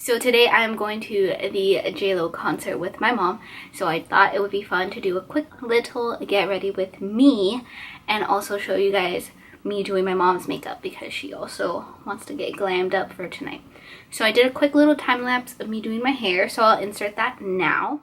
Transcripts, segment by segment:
So today I'm going to the J.Lo concert with my mom, so I thought it would be fun to do a quick little get ready with me and also show you guys me doing my mom's makeup because she also wants to get glammed up for tonight. So I did a quick little time lapse of me doing my hair, so I'll insert that now.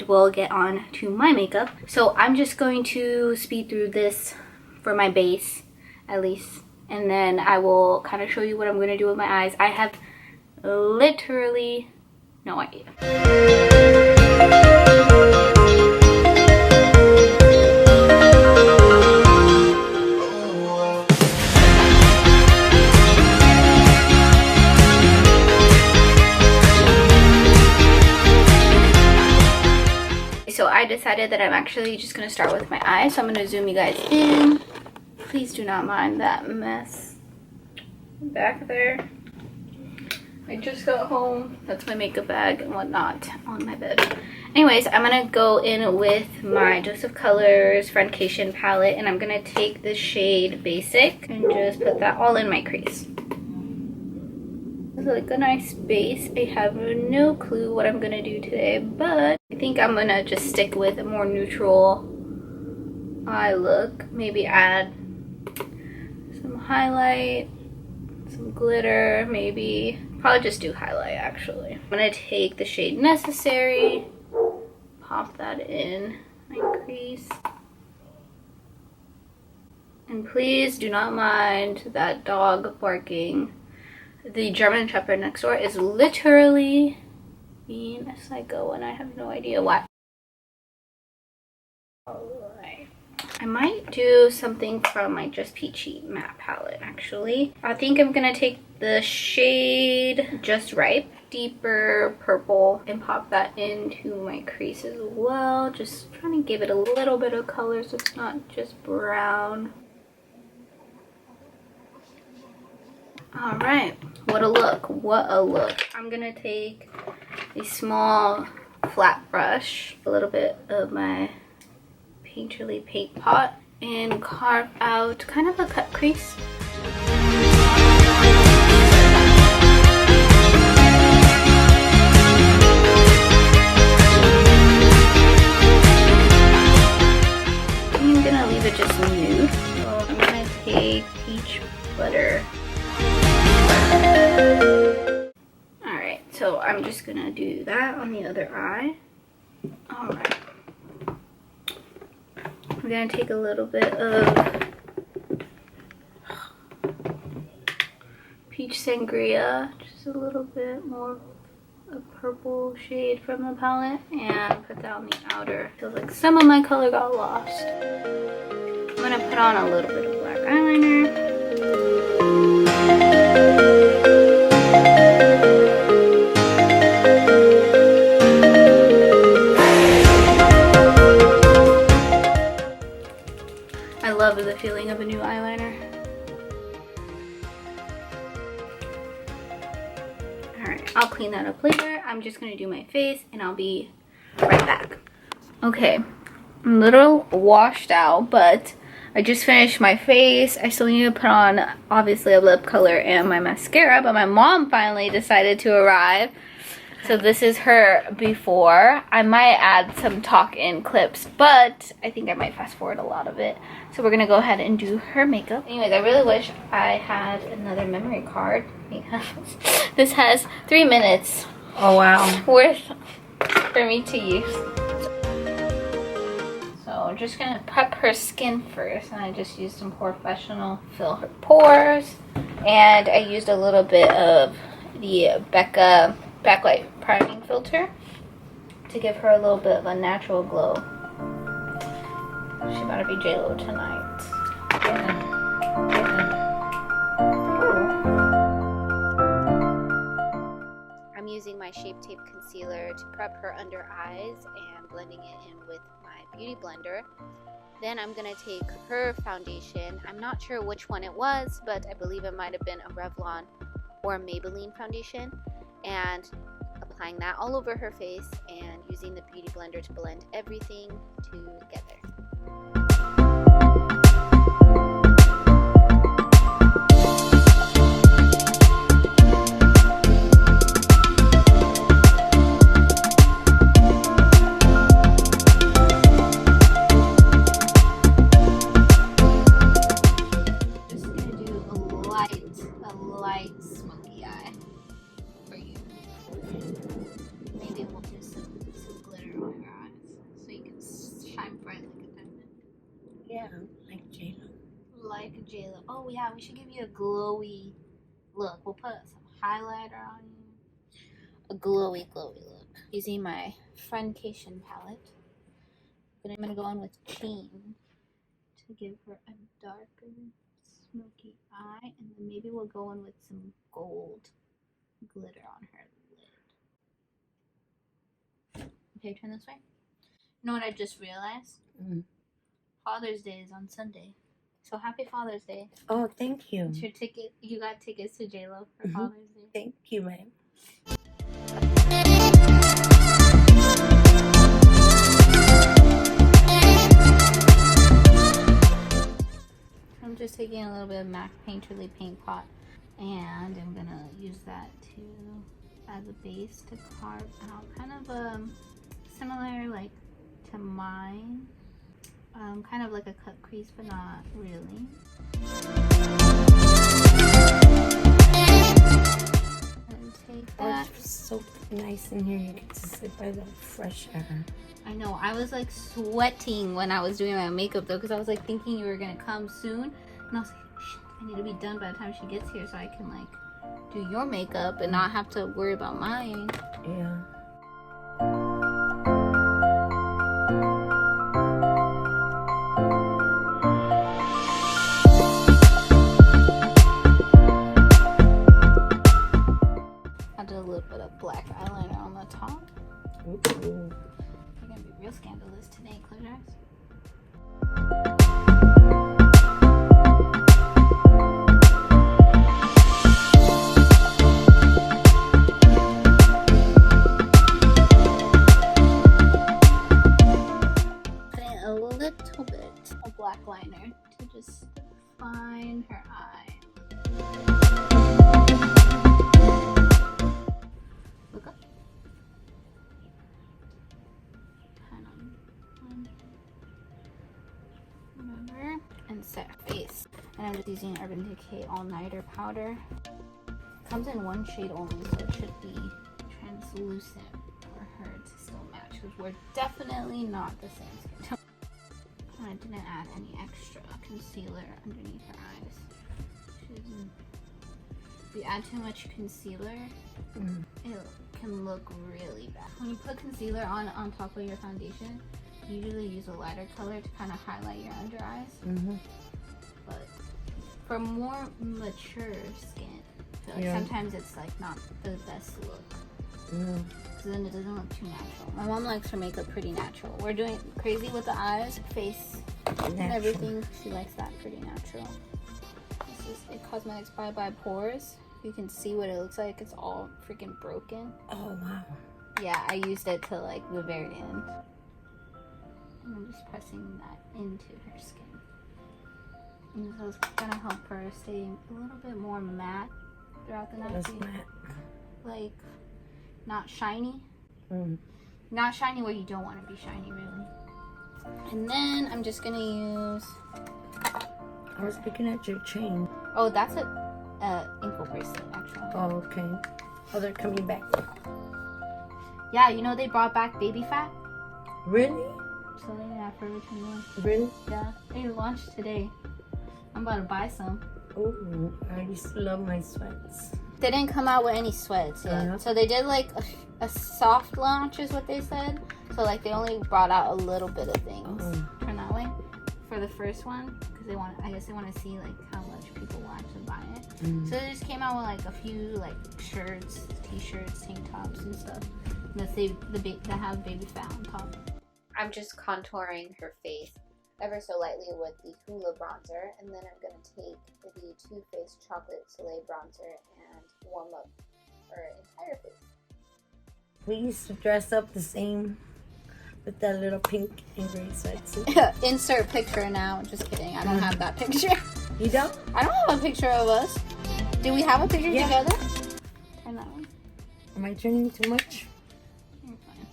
We'll get on to my makeup. So I'm just going to speed through this for my base at least, and then I will kind of show you what I'm going to do with my eyes. I have literally no idea. So I decided that I'm actually just going to start with my eyes. So I'm going to zoom you guys in. Please do not mind that mess back there. I just got home. That's my makeup bag and whatnot on my bed. Anyways, I'm going to go in with my Joseph Colors Friendcation palette. And I'm going to take the shade Basic and just put that all in my crease. It's like a nice base. I have no clue what I'm going to do today, but I think I'm going to just stick with a more neutral eye look. Maybe add some highlight, some glitter, maybe. Probably just do highlight actually. I'm going to take the shade Necessary, pop that in my crease. And please do not mind that dog barking. The German Shepherd next door is literally being a psycho and I have no idea why. Alright. I might do something from my Just Peachy matte palette actually. I think I'm going to take the shade Just Ripe, deeper purple, and pop that into my crease as well. Just trying to give it a little bit of color so it's not just brown. All right, what a look, what a look. I'm gonna take a small flat brush, a little bit of my Painterly paint pot, and carve out kind of a cut crease. I'm gonna leave it just nude. So I'm gonna take peach butter. Alright, so I'm just gonna do that on the other eye. Alright. I'm gonna take a little bit of Peach Sangria, just a little bit more of a purple shade from the palette, and put that on the outer. Feels like some of my color got lost. I'm gonna put on a little bit of black eyeliner. I love the feeling of a new eyeliner. Alright, I'll clean that up later. I'm just going to do my face and I'll be right back. Okay, I'm a little washed out, but I just finished my face. I still need to put on, obviously, a lip color and my mascara, but my mom finally decided to arrive. So this is her before. I might add some talk in clips, but I think I might fast forward a lot of it. So we're gonna go ahead and do her makeup. Anyways, I really wish I had another memory card because this has 3 minutes. Oh wow. Worth for me to use. So I'm just gonna prep her skin first, and I just used some Professional Fill Her Pores, and I used a little bit of the Becca Backlight Priming Filter to give her a little bit of a natural glow. She better be J.Lo tonight. I'm using my Shape Tape Concealer to prep her under eyes and blending it in with my Beauty Blender. Then I'm going to take her foundation. I'm not sure which one it was, but I believe it might have been a Revlon or Maybelline foundation, and applying that all over her face and using the Beauty Blender to blend everything together. Light smoky eye for you. Maybe we'll do some glitter on your eyes so you can shine bright like a diamond. Yeah, like J.Lo. Like J.Lo. Oh yeah, we should give you a glowy look. We'll put some highlighter on you. A glowy look. Using my Friendcation palette. Then I'm gonna go on with Sheen to give her a darker smoky eye, and then maybe we'll go in with some gold glitter on her lid. Okay, turn this way. You know what I just realized? Father's Day is on Sunday, so happy Father's Day. Oh, thank you. It's your ticket. You got tickets to J.Lo for Father's Day. Thank you, ma'am. I'm just taking a little bit of MAC Painterly paint pot, and I'm gonna use that as a base to carve out kind of similar like to mine, kind of like a cut crease, but not really. And take that. It's so nice in here. You get to sit by the fresh air. I know, I was like sweating when I was doing my makeup though, because I was like thinking you were gonna come soon, and I was like, shit, I need to be done by the time she gets here so I can like do your makeup and not have to worry about mine. Yeah. I did a little bit of black eyeliner on the top. Ooh. You're gonna be real scandalous today. Close your eyes. Putting a little bit of black liner to just define her eye. Look up. Remember, and set her face. And I'm just using Urban Decay All Nighter powder. It comes in one shade only, so it should be translucent for her to still match, because we're definitely not the same skin tone. I didn't add any extra concealer underneath her eyes. If you add too much concealer, it can look really bad. When you put concealer on top of your foundation, you usually use a lighter color to kind of highlight your under eyes. But for more mature skin, I feel like sometimes it's like not the best look. Because then it doesn't look too natural. My mom likes her makeup pretty natural. We're doing crazy with the eyes, face, and everything. She likes that pretty natural. This is a Cosmetics by Pores. You can see what it looks like. It's all freaking broken. Oh, wow. Yeah, I used it to like the very end. And I'm just pressing that into her skin. And so it's gonna help her stay a little bit more matte throughout the night. That's matte. Like, not shiny. Not shiny where you don't want to be shiny, really. And then I'm just gonna use... I was looking at your chain. Oh, that's a ankle bracelet, actually. Oh, okay. Oh, they're coming back. Yeah, you know they brought back baby fat? Really? So yeah, for return one. Really? Yeah, they launched today. I'm about to buy some. Oh, I used to love my sweats. They didn't come out with any sweats yet. So they did like a soft launch is what they said. So like they only brought out a little bit of things. Turn that way. For the first one, because I guess they want to see like how much people will actually buy it. So they just came out with like a few like shirts, t-shirts, tank tops and stuff that say that have baby fat on top. I'm just contouring her face ever so lightly with the Hoola bronzer, and then I'm going to take the Too Faced Chocolate Soleil bronzer and We used to dress up the same with that little pink and gray sweatsuit. Insert picture now. Just kidding. I don't have that picture. You don't? I don't have a picture of us. Do we have a picture together? Turn that one. Am I turning too much? You're fine.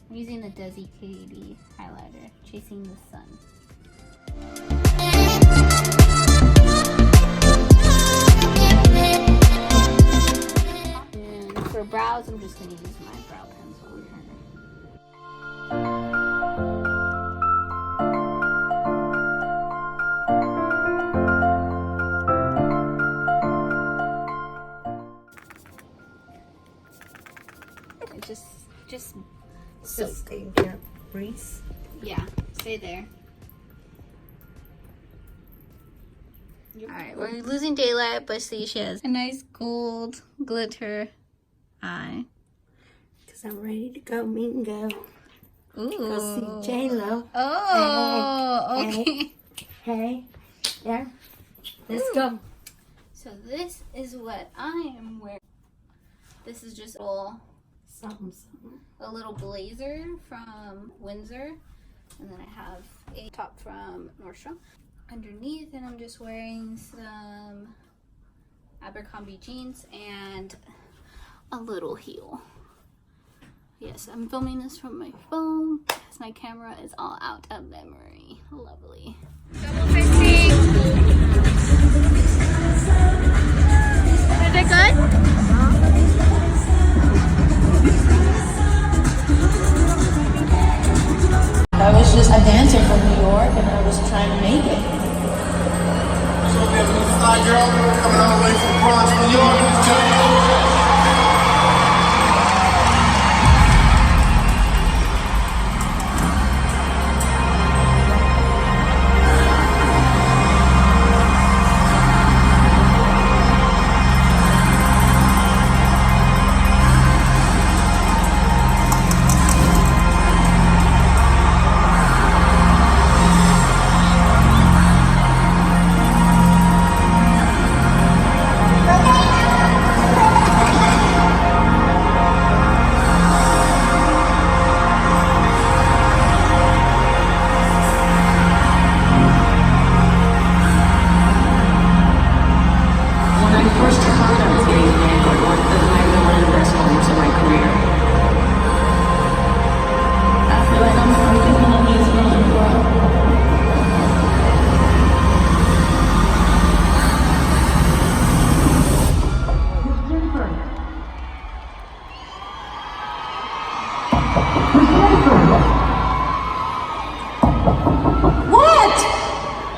I'm using the Desi KD highlighter, Chasing the Sun. And for brows, I'm just going to use my brow pencil here. Just stay there, Reese. Yeah, stay there. Alright, we're losing daylight, but see, she has a nice gold glitter eye. Because I'm ready to go mingo. Ooh. Go see J.Lo. Oh, hey, okay. Hey, yeah. Let's go. So this is what I am wearing. This is just a little blazer from Windsor, and then I have a top from Nordstrom underneath, and I'm just wearing some Abercrombie jeans and a little heel. Yes, I'm filming this from my phone because my camera is all out of memory. Lovely. Double fisting. Is it good? I was just a dancer from New York and I was trying to make it. So we have a new fly girl coming all the way from Bronx, New York. J.Lo.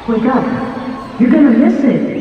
Wake up. You're gonna miss it.